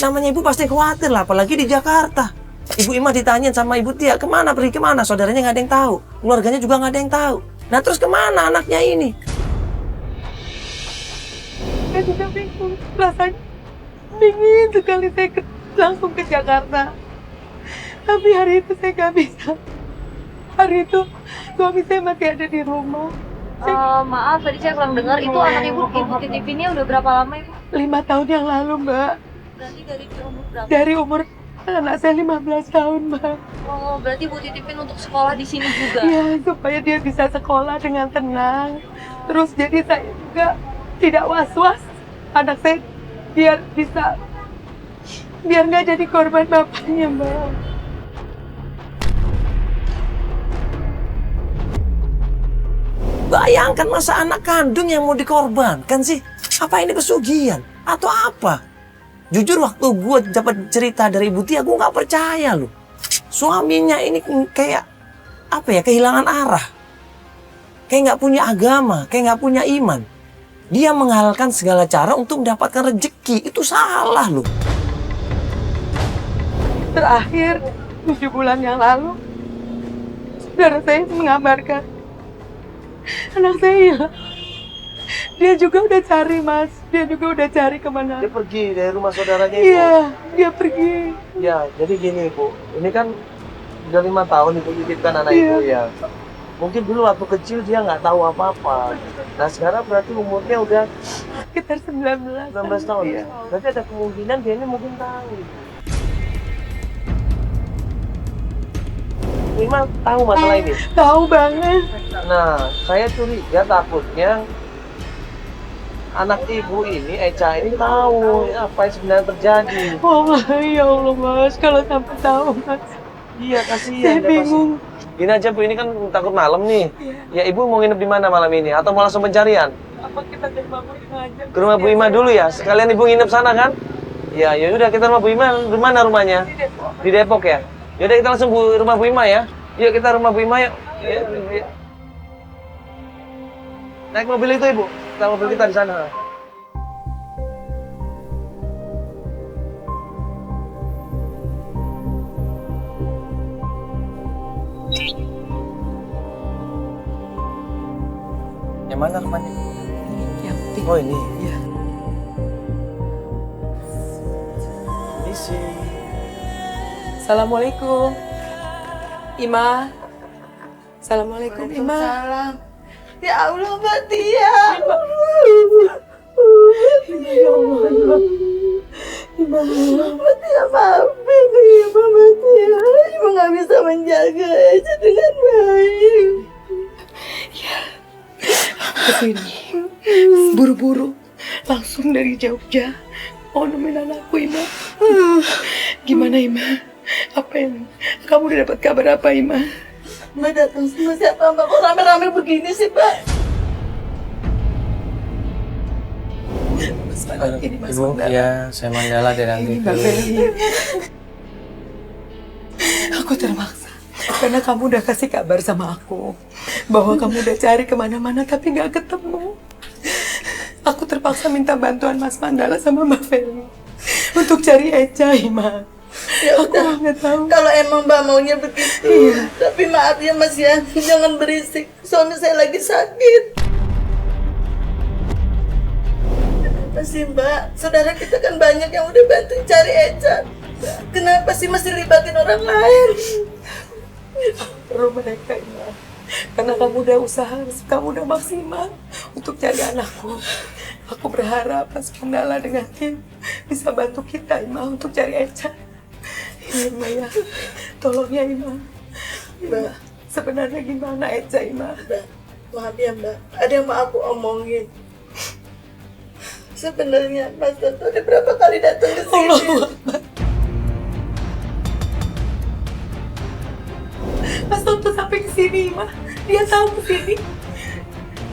Namanya ibu pasti khawatir lah, apalagi di Jakarta. Ibu Ima ditanyain sama Ibu Tia, kemana, pergi kemana? Saudaranya nggak ada yang tahu, keluarganya juga nggak ada yang tahu. Nah terus kemana anaknya ini? Saya juga bingung, rasanya dingin sekali saya langsung ke Jakarta. Tapi hari itu saya nggak bisa. Hari itu suami saya masih ada di rumah. Maaf, tadi saya kurang dengar. Itu anak ibu titipinnya udah berapa lama ibu? 5 tahun yang lalu, Mbak. Berarti dari umur berapa? Dari umur anak saya 15 tahun, Mbak. Oh, berarti ibu titipin untuk sekolah di sini juga? Iya, supaya dia bisa sekolah dengan tenang. Terus jadi saya juga tidak was-was. Anak saya biar nggak jadi korban bapaknya, Mbak. Bayangkan masa anak kandung yang mau dikorbankan sih? Apa ini pesugihan? Atau apa? Jujur waktu gue dapat cerita dari Ibu Tia, gue nggak percaya loh. Suaminya ini kayak apa ya, kehilangan arah. Kayak nggak punya agama, kayak nggak punya iman. Dia menghalalkan segala cara untuk mendapatkan rezeki. Itu salah loh. Terakhir 7 bulan yang lalu, saudara saya mengabarkan anak saya hilang. Dia juga udah cari, Mas. Dia juga udah cari kemana. Dia pergi dari rumah saudaranya itu? Iya, dia pergi. Ya, jadi gini Bu. Ini kan udah 5 tahun Ibu titipkan anak Iya. Ibu ya. Mungkin dulu waktu kecil dia nggak tahu apa-apa. Nah sekarang berarti umurnya udah Sekitar 19 tahun Iya. ya? Berarti ada kemungkinan dia ini mungkin tahu. Ima tahu masalah ini? Tahu banget. Nah, saya curiga takutnya anak ibu ini, Eca ini tahu apa yang sebenarnya terjadi. Oh ya Allah, Mas, kalau sampai tahu, Mas. Iya, kasihan. Saya dia bingung. pasti. Gini aja Bu, ini kan takut malam nih. Ya Ibu mau nginep di mana malam ini? Atau mau langsung pencarian? Apa kita ke rumah Bu Ima aja? Ke rumah Bu Ima dulu ya? Sekalian Ibu nginep sana kan? Ya, ya udah kita rumah Bu Ima. Di mana rumahnya? Di Depok. Di Depok ya? Yaudah kita langsung rumah Bu Ima ya. Yuk kita rumah Bu Ima yuk. Ya. Naik mobil itu Ibu. Kita mobil kita di sana. Yang mana rumahnya? Yang pink. Oh ini. Iya. Isi. Assalamualaikum. Ima. Assalamualaikum, Ima. Salam. Ya Allah, Mbak Tia. Ya Allah. Ima. Mbak Tia maafin Ibu, Mbak Tia. Ibu nggak bisa menjaga Eca dengan baik. Kesini. Buru-buru. Langsung dari Jogja. Mau nemenin anakku, Ima. Gimana, Ima? Apa yang kamu udah dapat kabar apa, Ima? Mbak datang sama siapa, Mbak? Kok rame-rame begini sih, Mbak? Ini Mas Ibu, Mandala. ya saya Mandala dari nanti. Ini Mbak Feli. Aku terpaksa karena kamu udah kasih kabar sama aku bahwa kamu udah cari kemana-mana tapi nggak ketemu. Aku terpaksa minta bantuan Mas Mandala sama Mbak Feli untuk cari Eca, Ima. Ya Aku udah. nggak tahu. Kalau emang Mbak maunya begitu. Tapi maaf ya, Mas ya. Jangan berisik. Suami saya lagi sakit. Kenapa sih, Mbak? Saudara kita kan banyak yang udah bantu cari Eca. Kenapa sih masih libatin orang lain? Perlu mereka, Ima. Karena kamu udah usaha, kamu udah maksimal untuk cari anakku. Aku berharap Mas Mandala dengan tim bisa bantu kita, Ima, untuk cari Eca. Ya, Ima ya. Tolong ya, Ima. Ima, sebenarnya gimana Eca, Ima? Mbak, maaf ya, Mbak. Ada yang mau aku omongin. Sebenarnya Mas Toto udah berapa kali datang ke sini. Allahu Akbar. Mas Toto sampai ke sini, Ima. Dia tahu ke sini.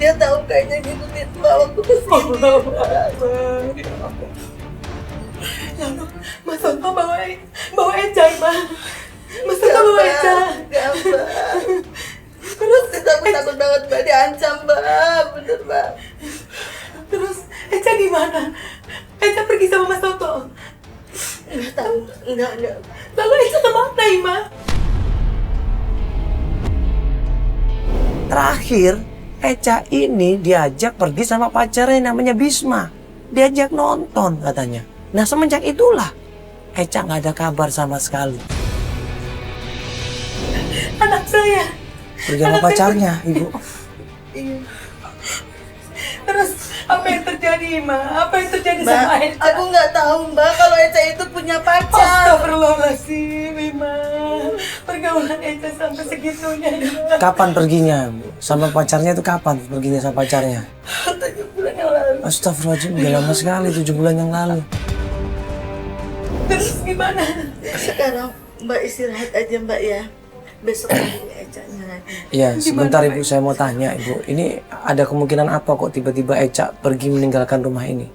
Dia tahu kayaknya ngikutin Mbak waktu ke sini. Allahu Akbar. Lalu Mas Toto bawa Eca, Ima. Mas Toto bawa Eca. Enggak, Mbak. Terus kita takut banget Mbak diancam, Mbak. Bener, Mbak. Terus Eca gimana? Eca pergi sama Mas Toto. Nggak tahu. Enggak. Lalu Eca kemana, Ima? Terakhir, Eca ini diajak pergi sama pacarnya namanya Bisma. Diajak nonton katanya. Nah semenjak itulah Eca nggak ada kabar sama sekali. Anak saya. Pergi sama pacarnya, Ibu. Iya. Terus apa yang terjadi, Ima? Apa yang terjadi Mbak, sama Eca? aku nggak tahu Mbak kalau Eca itu punya pacar. Astagfirullahaladzim, Ima. Pergaulan Eca sampai segitunya, Ima. Kapan perginya, Bu? Sama pacarnya itu kapan perginya sama pacarnya? 7 bulan yang lalu. Astagfirullahaladzim, udah lama sekali, 7 bulan yang lalu. Terus gimana? Sekarang Mbak istirahat aja Mbak ya. Besok lagi Ecanya lagi. Iya, sebentar Ibu, saya mau tanya Ibu. Ini ada kemungkinan apa kok tiba-tiba Eca pergi meninggalkan rumah ini?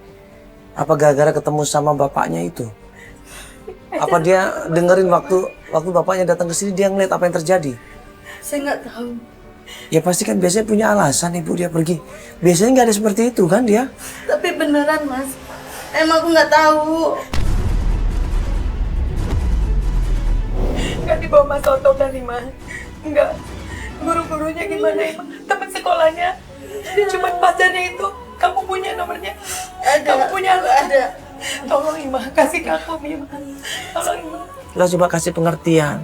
Apa gara-gara ketemu sama bapaknya itu? Apa dia dengerin waktu bapaknya datang ke sini dia ngeliat apa yang terjadi? Saya nggak tahu. Ya pasti kan biasanya punya alasan Ibu dia pergi. Biasanya nggak ada seperti itu kan dia? Tapi beneran Mas. Emang aku nggak tahu. Nggak dibawa Mas Otto kan, Ima? Enggak. Guru-gurunya gimana, Ima? Teman sekolahnya? Cuma pacarnya itu. Kamu punya nomornya? Ada. Kamu punya Ada. Tolong, Ima. Kasih ke aku, Ima. Tolong, Ima. Lo coba kasih pengertian.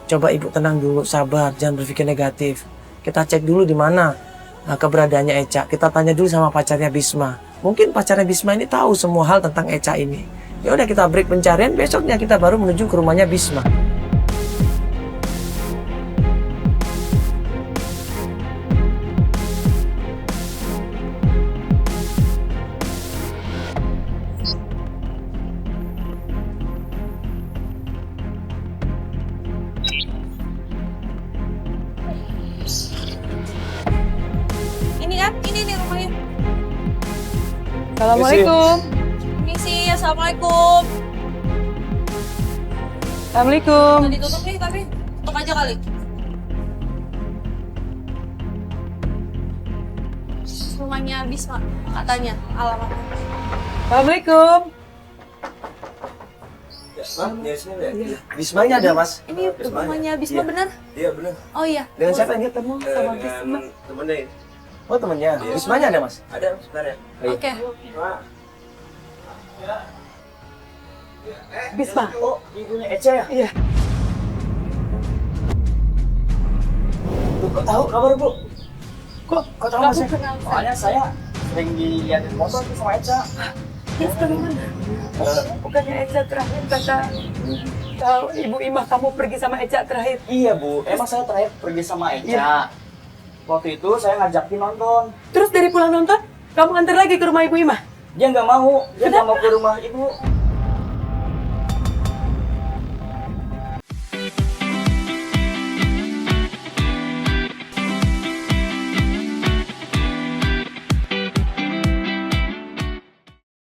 Coba Ibu tenang dulu, sabar, jangan berpikir negatif. Kita cek dulu di mana keberadaannya Eca. Kita tanya dulu sama pacarnya Bisma. Mungkin pacarnya Bisma ini tahu semua hal tentang Eca ini. Ya udah kita break pencarian, besoknya kita baru menuju ke rumahnya Bisma. Ini rumahnya. Assalamualaikum. Misi, assalamualaikum. Assalamualaikum. Udah ditutup nih tapi tutup aja kali. Rumahnya Bisma katanya alamatnya. Assalamualaikum. Bismanya ada Mas? Ini rumahnya Bisma bener? Iya benar. Oh iya. Dengan siapa yang ketemu? Sama Bisma. Temennya Oh temennya. Bismanya ada Mas? ada sebenarnya. Oke. Bisma. Oh ibunya Eca ya? Iya. Tuh, kok tahu kabar Bu? Kok tahu Mas? kamu kenal saya? Soalnya saya sering dilihatin motor tuh sama Eca. Yes, bagaimana? Bukannya Eca terakhir kata Ibu Imah kamu pergi sama Eca terakhir. Iya Bu, emang saya terakhir pergi sama Eca. Iya. Waktu itu saya ngajakin nonton. Terus dari pulang nonton, kamu antar lagi ke rumah Ibu Imah? Dia nggak mau ke rumah ibu.